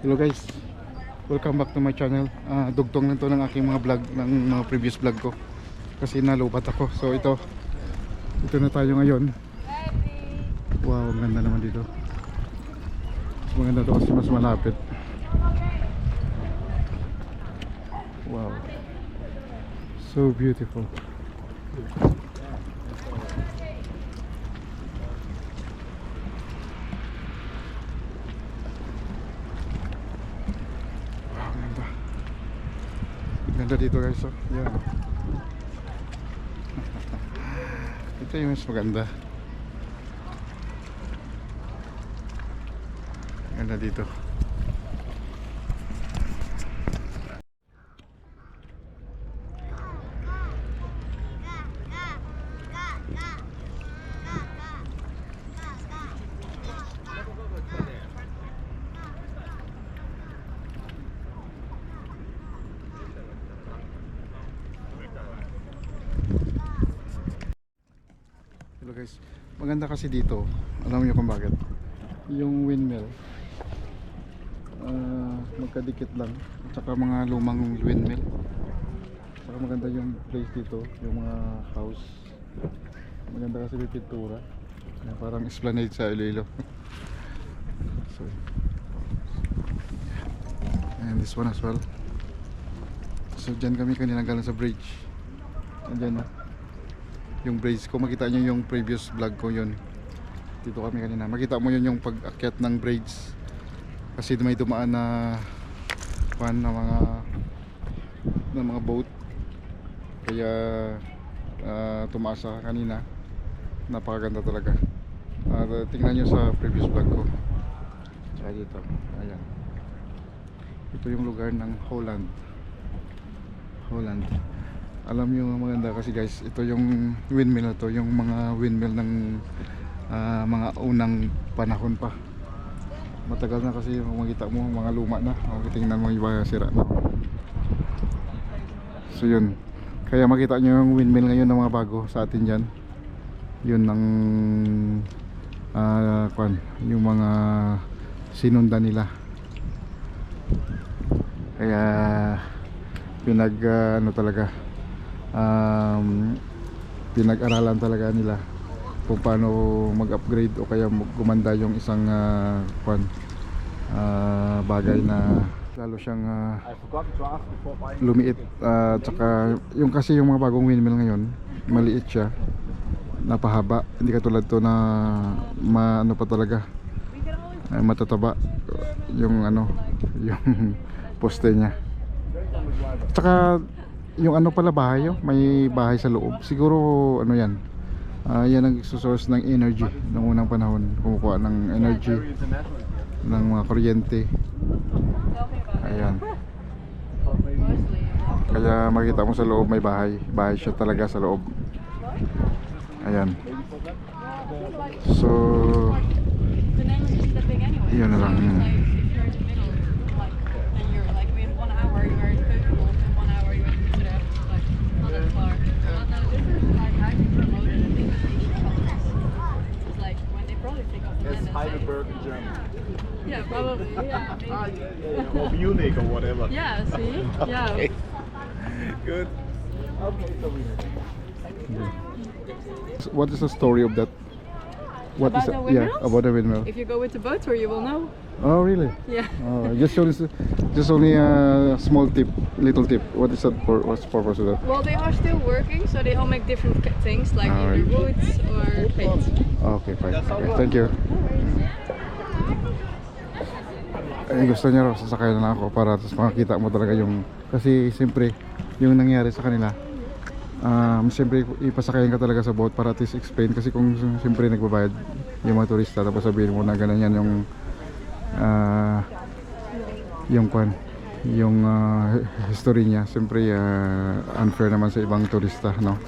Hello guys, welcome back to my channel. Dugtong lang to ng aking mga vlog, ng mga previous vlog ko kasi nalubat ako. So ito na tayo ngayon. Wow, ang ganda naman dito. Mas maganda to kasi mas malapit. Wow, so beautiful. Ganda dito guys, oh. Yan. Ito yung mas maganda. Ganda dito. Hello guys, maganda kasi dito. Alam niyo kung bakit? Yung windmill magkadikit lang, at saka mga lumang windmill. Saka maganda yung place dito, yung mga house. Maganda kasi may pintura, parang esplanade sa Iloilo. So, and this one as well. So dyan kami kanina galing sa bridge. Andyan na yung bridge. Kung makita nyo yung previous vlog ko, yun dito kami kanina, makita mo yun yung pag-akyat ng bridge kasi may dumaan na pan na mga boat, kaya tumaasa kanina. Napakaganda talaga. Tingnan nyo sa previous vlog ko. Tsaka dito, ayan, ito yung lugar ng Holland. Alam nyo, maganda kasi guys, ito yung windmill na to, yung mga windmill ng mga unang panahon pa. Matagal na kasi, makikita mo mga luma na, tingnan mo yung sira na. So yun, kaya makita nyo yung windmill ngayon ng mga bago sa atin dyan. Yun ang yung mga sinundan nila. Kaya talaga, pinag-aralan talaga nila kung paano mag-upgrade o kaya gumanda yung isang bagay na lalo siyang lumiit. Tsaka yung kasi yung mga bagong windmill ngayon, maliit siya, napahaba, hindi katulad to na ano pa talaga, matataba yung yung poste niya. Tsaka yung pala bahay, may bahay sa loob. Siguro yan, yan ang source ng energy ng unang panahon, kumukuha ng energy ng mga kuryente. Ayan, kaya makita mo sa loob may bahay siya talaga sa loob. Ayan, so yun na lang. Heidelberg in Germany. Yeah, probably. Yeah, maybe. Or Munich or whatever. Yeah, see? Yeah. Okay. Good. Okay, so So what is the story of that? What About is the yeah, windmills? about the windmill? If you go with the boat tour, you will know. Oh really? Yeah. Oh, just only a small tip, little tip. What is that for? What's the purpose of that? Well, they are still working, so they all make different things, like either Alright. woods or paint. Okay, fine. Okay, thank you. Ay, gusto niya raw sasakay na lang ako para tapos makakita mo talaga yung, kasi siyempre yung nangyari sa kanila, siyempre ipasakayan ka talaga sa boat para at least explain, kasi kung siyempre nagbabayad yung mga turista tapos sabihin mo na ganyan yung history niya, siyempre unfair naman sa ibang turista, no?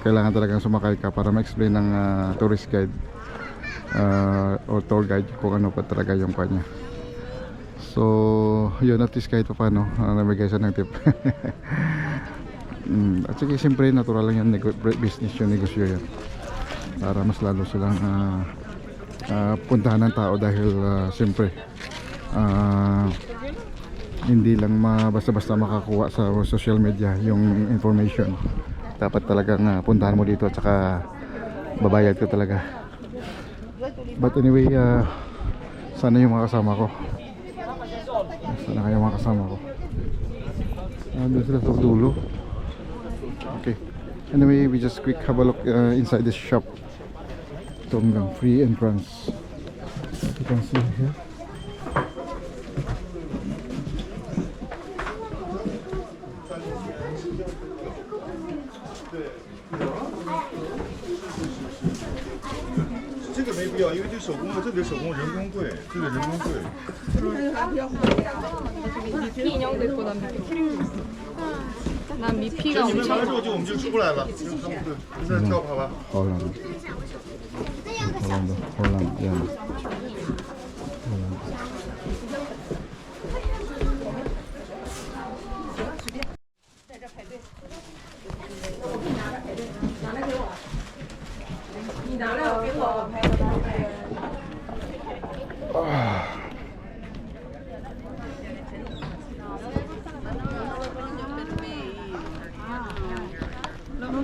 Kailangan talagang sumakay ka para ma-explain ng tourist guide or tour guide kung ano pa talaga yung kanya. So yun, at least kahit pa paano nabigay siya ng tip. At saka siyempre natural lang yan, business yung negosyo yan, para mas lalo silang puntahan ng tao dahil siyempre hindi lang basta-basta makakuha sa social media yung information. Dapat talagang puntahan mo dito at saka babayad ka talaga. But anyway, sana yung mga kasama ko. Sana kayo mga kasama ko. Doon sila sa dulo. Okay. Anyway, we just quick have a look inside this shop. Ito hanggang free entrance. You can see here. 미피 인형도 있고 난 미피 크림도 있어. 난 미피가 엄청 좋아. 我们就出不来了，现在跳跑吧。 Holland. Holland. Yan. Holland.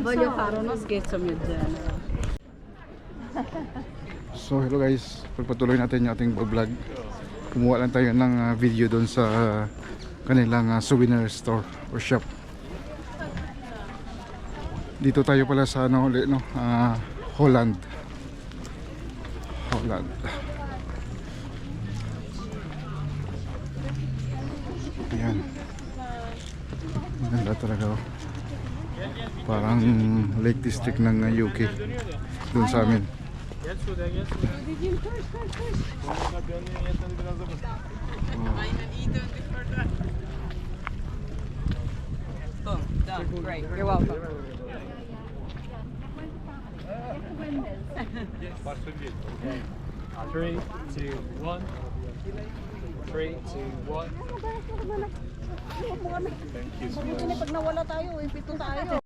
Voglio fare uno scherzo mio genere. So hello guys, pagpatuloy natin yung ating vlog. Kumuha lang tayo ng video doon sa kanilang souvenir store or shop. Dito tayo pala sa ulit, no? Holland. Ayan. Maganda talaga, oh. Parang Lake District ng UK doon sa amin. Great, you're welcome. 3, 2, 1. 3, 2, 1. Pag nawala tayo, pito tayo.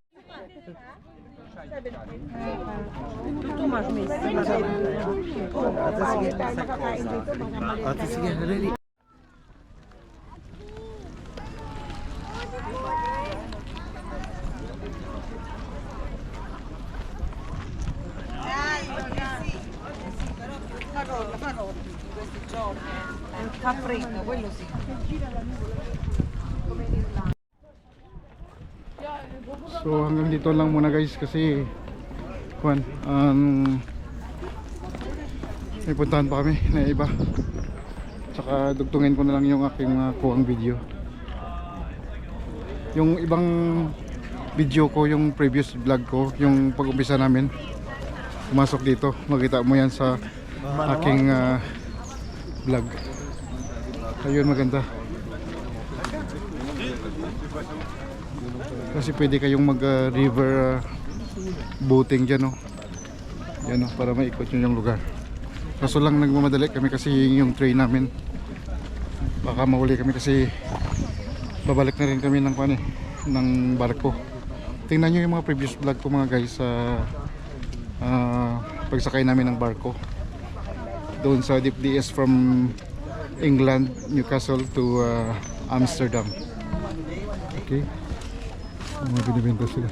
Caprino, quello sì. So hanggang dito lang muna guys kasi may puntahan pa kami na iba. Tsaka dugtungin ko na lang yung aking kuhang video. Yung ibang video ko, yung previous vlog ko, yung pag-umpisa namin, pumasok dito, makita mo yan sa aking vlog. Ayun, maganda. Kasi pwede kayong mag river boating dyan, oh. Yan, oh, para maikot nyo yung lugar. Kaso lang nagmamadali kami kasi yung train namin, baka mahuli kami kasi babalik na rin kami ng barko. Tingnan nyo yung mga previous vlog ko mga guys sa pagsakay namin ng barko doon sa DFDS from England, Newcastle to Amsterdam. Okay. Mga binibenta sila.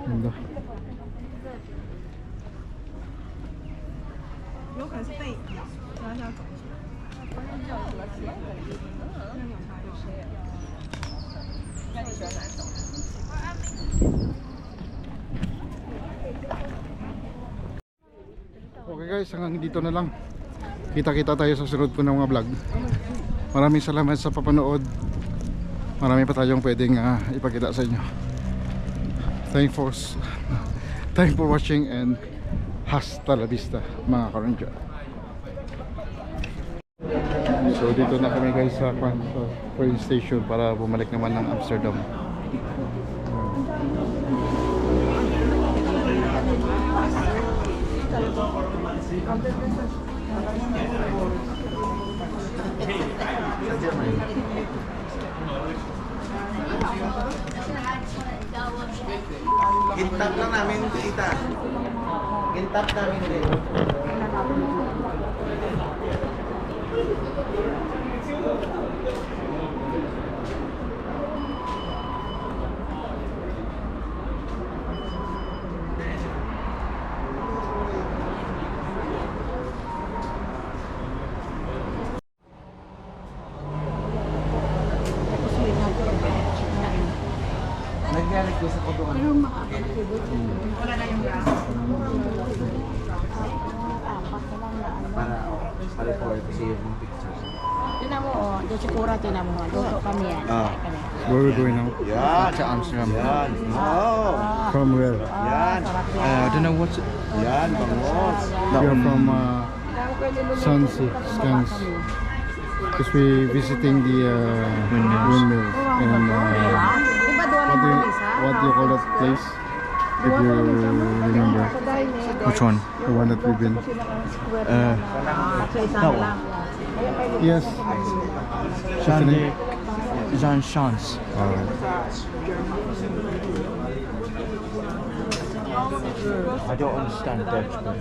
Ganda. Okay guys, hanggang dito na lang. Kita-kita tayo sa sunod ko ng mga vlog. Maraming salamat sa papanood. Marami pa tayong pwedeng ipakita sa inyo. Thanks for watching and hasta la vista mga karanja. So dito na kami guys sa train station para bumalik naman ng Amsterdam. Gintap lang namin, tita. Tap namin din. Nag-request ako doon. Para po kasi yung pictures. Tinan mo, oh. Doon si Kura, tinan mo. Luto kami yan. Kami. Where are we going now? Yan. To Amsterdam. Yan. Oh. From where? Yan. I don't know what's. Yan. Bangos. We are from Swansea, Scans. Because we visiting the windmill. And Diba doon ang mga isa? what do you call that place? If you remember, Which one? the one that we've been. That one. Yes. Jean Jean Chance. Alright. I don't understand Dutch, but.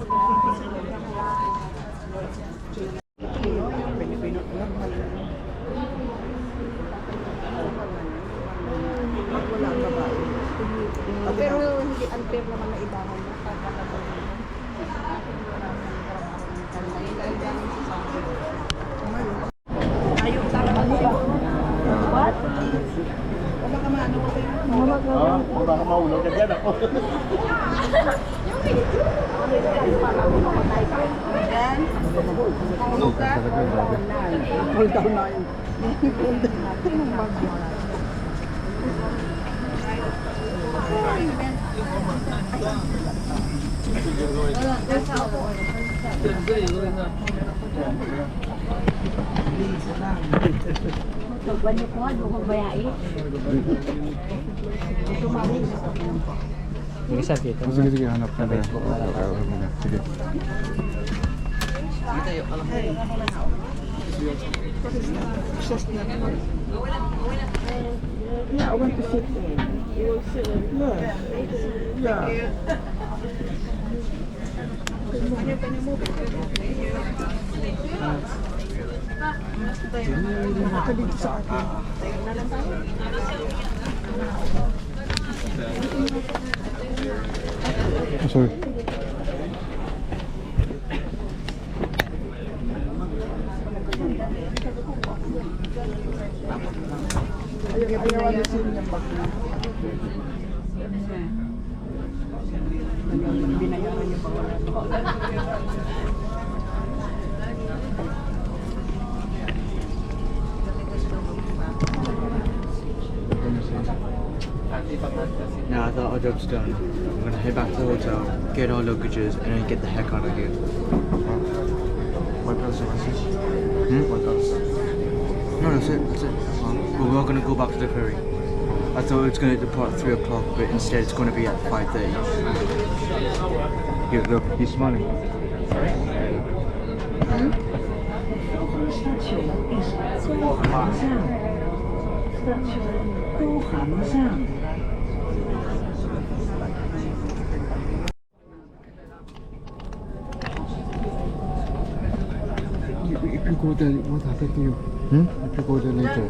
Pero hindi unfair naman na ibangan mo. Ayun talaga mo. What? Wala ka maano ko. Baka ka maulog ka dyan ako. Yan. Mahulog ka. Hold down na yun. Banyo ko nga, doon ko bayai. Sige, sakit. Sige, sige, hanap na tayo. Sige. Yeah, I want to sit in. You will sit in. Yeah. Yeah. Oh, sorry. Now I thought our job's done. I'm gonna head back to the hotel, get our luggages, and then get the heck out of here. What else? What else? No, that's it. That's it. But we're gonna go back to the ferry. I thought it was gonna depart at 3 o'clock, but instead it's gonna be at 5:30. Here, look, he's smiling. If you go there, what happened to you? If you go there later.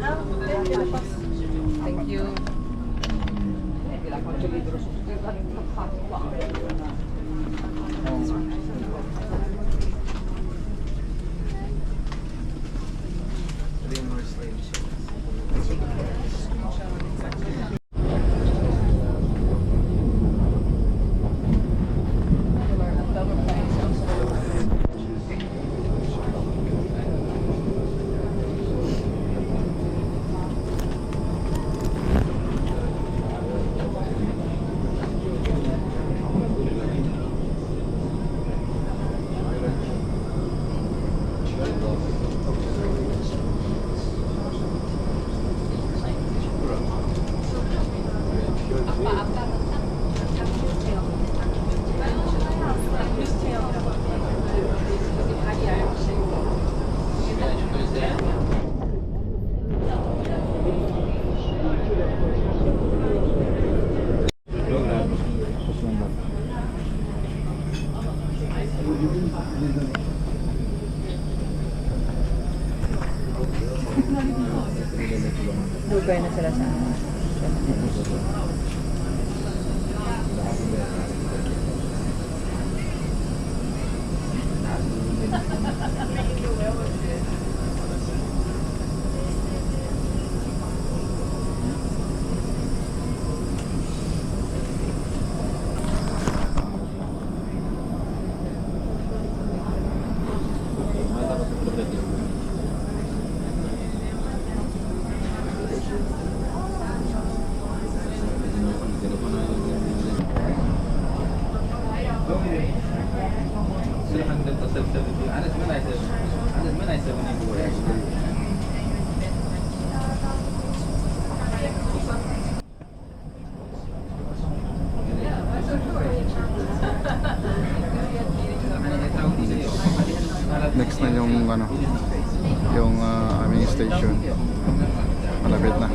Thank you. Lugay na sila sa Next na yung ano, yung aming station. Malapit na.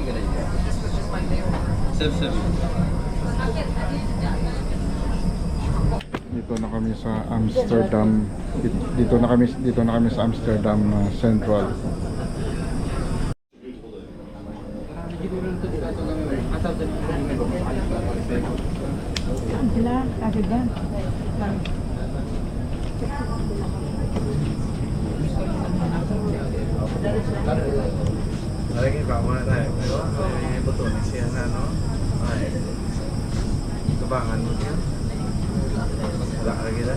Dito na kami sa Amsterdam. Dito na kami sa Amsterdam Central. sila, agad yan. Lagi ba mo na tayo? May butones siya na, no? Ay. Kabangan mo siya. Wala ka lagi na?